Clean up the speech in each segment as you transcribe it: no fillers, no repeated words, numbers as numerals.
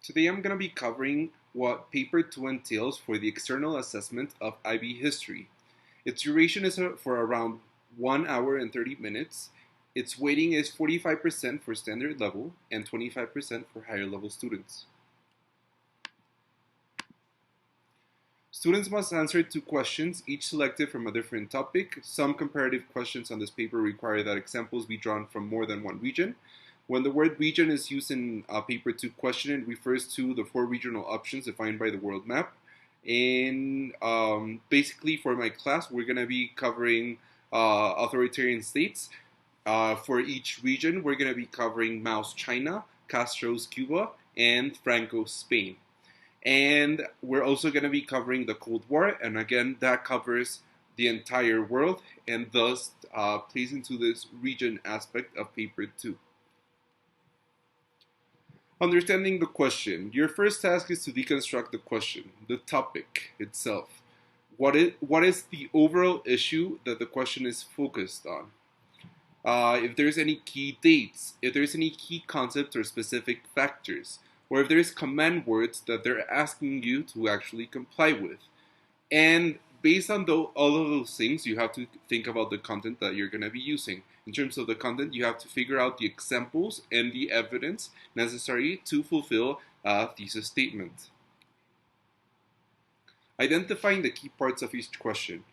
Today I'm going to be covering what Paper 2 entails for the external assessment of IB history. Its duration is for around 1 hour and 30 minutes. Its weighting is 45% for standard level and 25% for higher level students. Students must answer 2 questions, each selected from a different topic. Some comparative questions on this paper require that examples be drawn from more than one region. When the word region is used in paper 2 question, it refers to the 4 regional options defined by the world map. And basically for my class, we're going to be covering authoritarian states. For each region, we're going to be covering Mao's China, Castro's Cuba, and Franco's Spain. And we're also going to be covering the Cold War, and again, that covers the entire world, and thus plays into this region aspect of paper 2. Understanding the question. Your first task is to deconstruct the question, the topic itself. What is the overall issue that the question is focused on? If there's any key dates, if there's any key concepts or specific factors, or if there's command words that they're asking you to actually comply with. And based on all of those things, you have to think about the content that you're going to be using. In terms of the content, you have to figure out the examples and the evidence necessary to fulfill a thesis statement. Identifying the key parts of each question.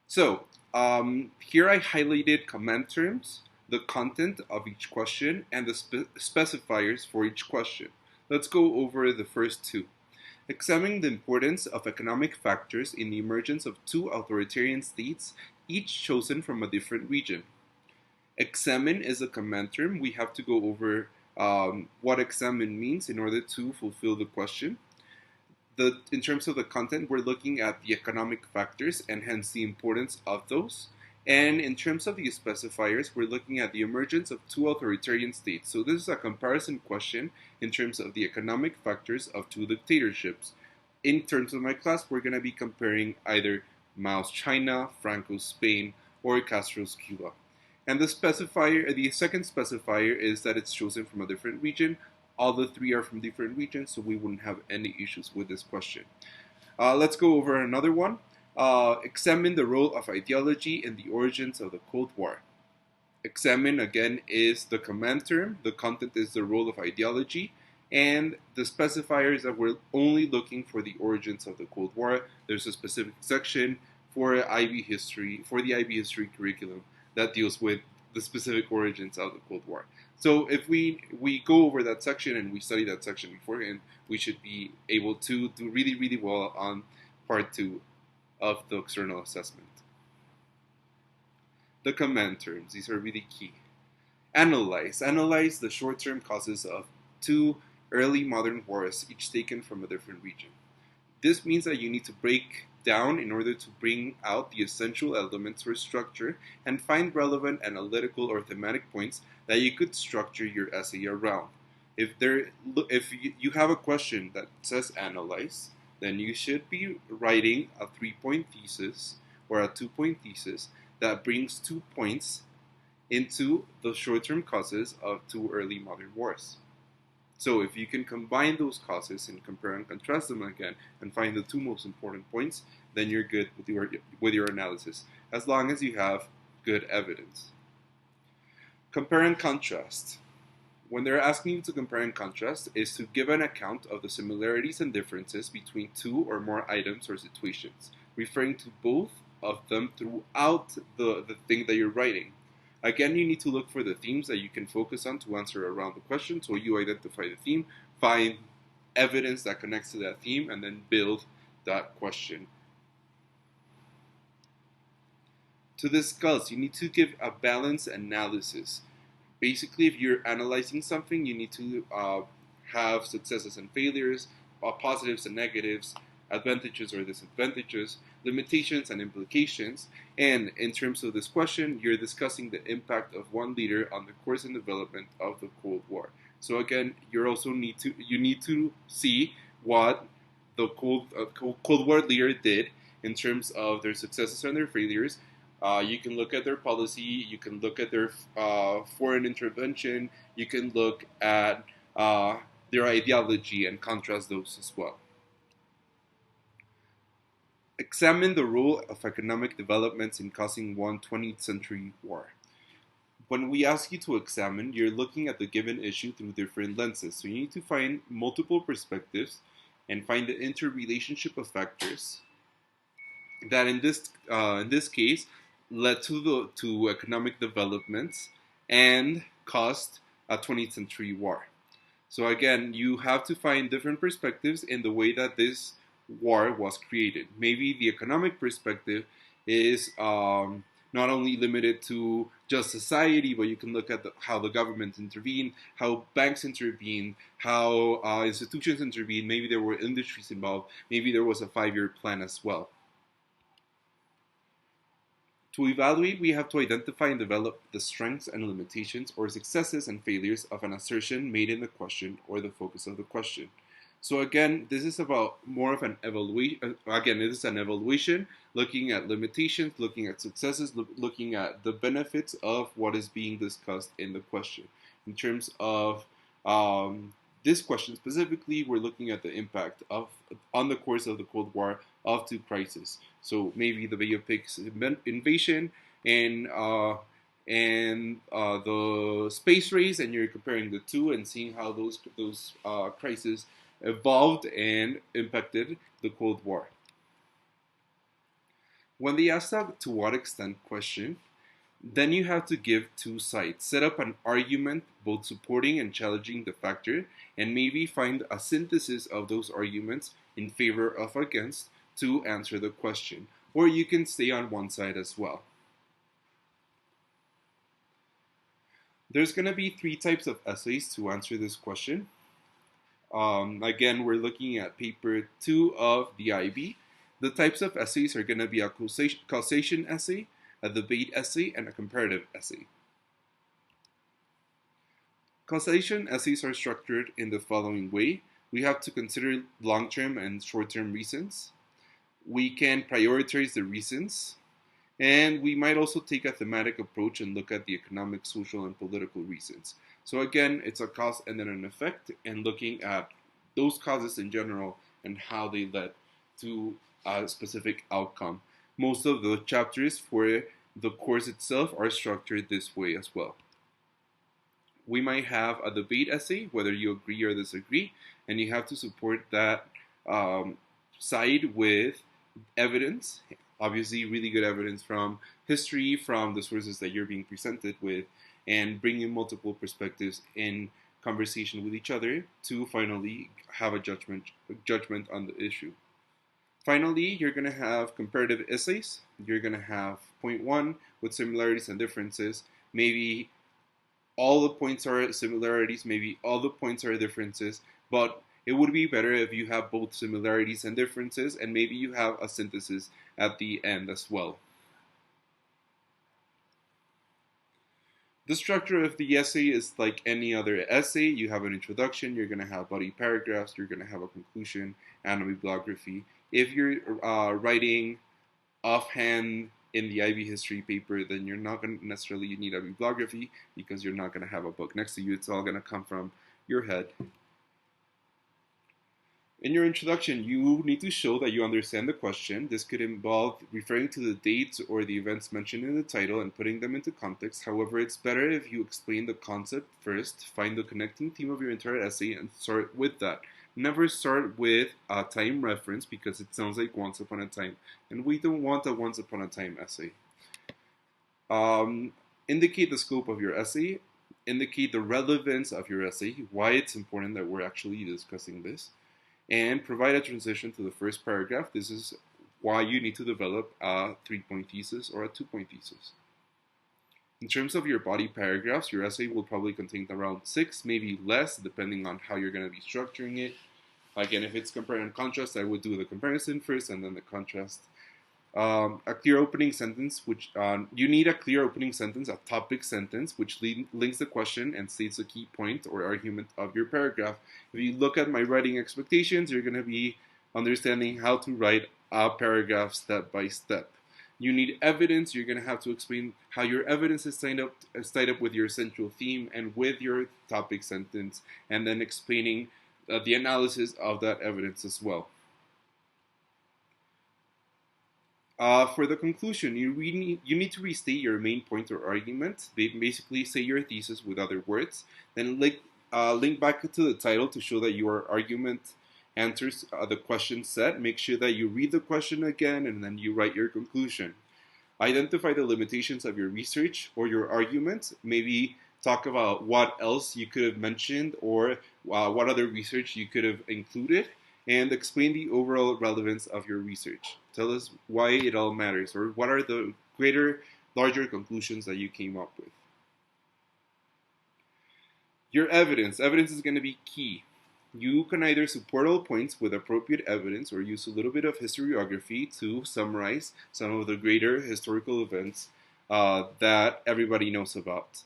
So, here I highlighted command terms, the content of each question, and the specifiers for each question. Let's go over the first 2. Examining the importance of economic factors in the emergence of 2 authoritarian states, each chosen from a different region. Examine is a command term. We have to go over what examine means in order to fulfill the question. In terms of the content, we're looking at the economic factors and hence the importance of those. And in terms of the specifiers, we're looking at the emergence of 2 authoritarian states. So this is a comparison question in terms of the economic factors of 2 dictatorships. In terms of my class, we're going to be comparing either Mao's China, Franco's Spain, or Castro's Cuba. And the second specifier is that it's chosen from a different region. All the 3 are from different regions, so we wouldn't have any issues with this question. Let's go over another one. Examine the role of ideology in the origins of the Cold War. Examine, again, is the command term. The content is the role of ideology. And the specifier is that we're only looking for the origins of the Cold War. There's a specific section for the IB history curriculum that deals with the specific origins of the Cold War. So if we go over that section and we study that section beforehand, we should be able to do really, really well on part 2 of the external assessment. The command terms, these are really key. Analyze the short-term causes of 2 early modern wars, each taken from a different region. This means that you need to break down in order to bring out the essential elements for structure and find relevant analytical or thematic points that you could structure your essay around. If you have a question that says analyze, then you should be writing a 3-point thesis or a 2-point thesis that brings 2 points into the short-term causes of 2 early modern wars. So if you can combine those causes and compare and contrast them again and find the 2 most important points, then you're good with your analysis, as long as you have good evidence. Compare and contrast. When they're asking you to compare and contrast, is to give an account of the similarities and differences between 2 or more items or situations, referring to both of them throughout the thing that you're writing. Again, you need to look for the themes that you can focus on to answer around the question. So you identify the theme, find evidence that connects to that theme, and then build that question. To discuss, you need to give a balanced analysis. Basically, if you're analyzing something, you need to have successes and failures, positives and negatives, advantages or disadvantages, limitations and implications. And in terms of this question, you're discussing the impact of one leader on the course and development of the Cold War. So again, you need to see what the Cold War leader did in terms of their successes and their failures. You can look at their policy, you can look at their foreign intervention, you can look at their ideology and contrast those as well. Examine the role of economic developments in causing one 20th century war. When we ask you to examine, you're looking at the given issue through different lenses. So you need to find multiple perspectives and find the interrelationship of factors that in this case led to economic developments and caused a 20th century war. So again, you have to find different perspectives in the way that this war was created. Maybe the economic perspective is not only limited to just society, but you can look at how the government intervened, how banks intervened, how institutions intervened. Maybe there were industries involved. Maybe there was a 5-year plan as well. To evaluate, we have to identify and develop the strengths and limitations or successes and failures of an assertion made in the question or the focus of the question. So again, this is about more of an evaluation. Again, it is an evaluation, looking at limitations, looking at successes, looking at the benefits of what is being discussed in the question. In terms of this question specifically, we're looking at the impact of on the course of the Cold War of two crises. So maybe the Bay of Pigs invasion and the space race, and you're comparing the two and seeing how those crises evolved and impacted the Cold War. When they ask that to what extent question, then you have to give two sides. Set up an argument both supporting and challenging the factor, and maybe find a synthesis of those arguments in favor of against to answer the question. Or you can stay on one side as well. There's going to be 3 types of essays to answer this question. Again, we're looking at paper 2 of the IB. The types of essays are going to be a causation essay, a debate essay, and a comparative essay. Causation essays are structured in the following way. We have to consider long-term and short-term reasons. We can prioritize the reasons. And we might also take a thematic approach and look at the economic, social, and political reasons. So again, it's a cause and then an effect, and looking at those causes in general and how they led to a specific outcome. Most of the chapters for the course itself are structured this way as well. We might have a debate essay, whether you agree or disagree, and you have to support that side with evidence. Obviously, really good evidence from history, from the sources that you're being presented with, and bringing multiple perspectives in conversation with each other to finally have a judgment on the issue. Finally, you're going to have comparative essays. You're going to have point 1 with similarities and differences. Maybe all the points are similarities, maybe all the points are differences, but it would be better if you have both similarities and differences, and maybe you have a synthesis at the end as well. The structure of the essay is like any other essay. You have an introduction, you're going to have body paragraphs, you're going to have a conclusion, and a bibliography. If you're writing offhand in the IB history paper, then you're not going to necessarily need a bibliography because you're not going to have a book next to you. It's all going to come from your head. In your introduction, you need to show that you understand the question. This could involve referring to the dates or the events mentioned in the title and putting them into context. However, it's better if you explain the concept first, find the connecting theme of your entire essay, and start with that. Never start with a time reference because it sounds like Once Upon a Time, and we don't want a Once Upon a Time essay. Indicate the scope of your essay. Indicate the relevance of your essay, why it's important that we're actually discussing this. And provide a transition to the first paragraph. This is why you need to develop a 3-point thesis or a 2-point thesis. In terms of your body paragraphs, your essay will probably contain around 6, maybe less, depending on how you're going to be structuring it. Again, if it's compare and contrast, I would do the comparison first and then the contrast. A clear opening sentence, which you need a clear opening sentence, a topic sentence, which links the question and states a key point or argument of your paragraph. If you look at my writing expectations, you're going to be understanding how to write a paragraph step by step. You need evidence. You're going to have to explain how your evidence is tied up with your central theme and with your topic sentence, and then explaining the analysis of that evidence as well. For the conclusion, you need to restate your main point or argument. Basically, say your thesis with other words. Then link back to the title to show that your argument answers the question set. Make sure that you read the question again and then you write your conclusion. Identify the limitations of your research or your argument. Maybe talk about what else you could have mentioned or what other research you could have included, and explain the overall relevance of your research. Tell us why it all matters, or what are the larger conclusions that you came up with. Your evidence. Evidence is going to be key. You can either support all points with appropriate evidence or use a little bit of historiography to summarize some of the greater historical events that everybody knows about.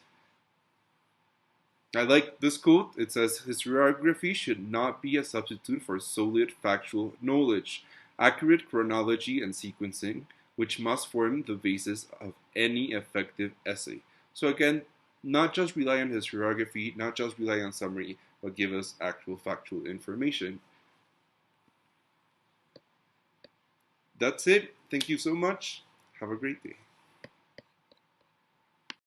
I like this quote. It says, historiography should not be a substitute for solid factual knowledge, accurate chronology and sequencing, which must form the basis of any effective essay. So again, not just rely on historiography, not just rely on summary, but give us actual factual information. That's it. Thank you so much. Have a great day.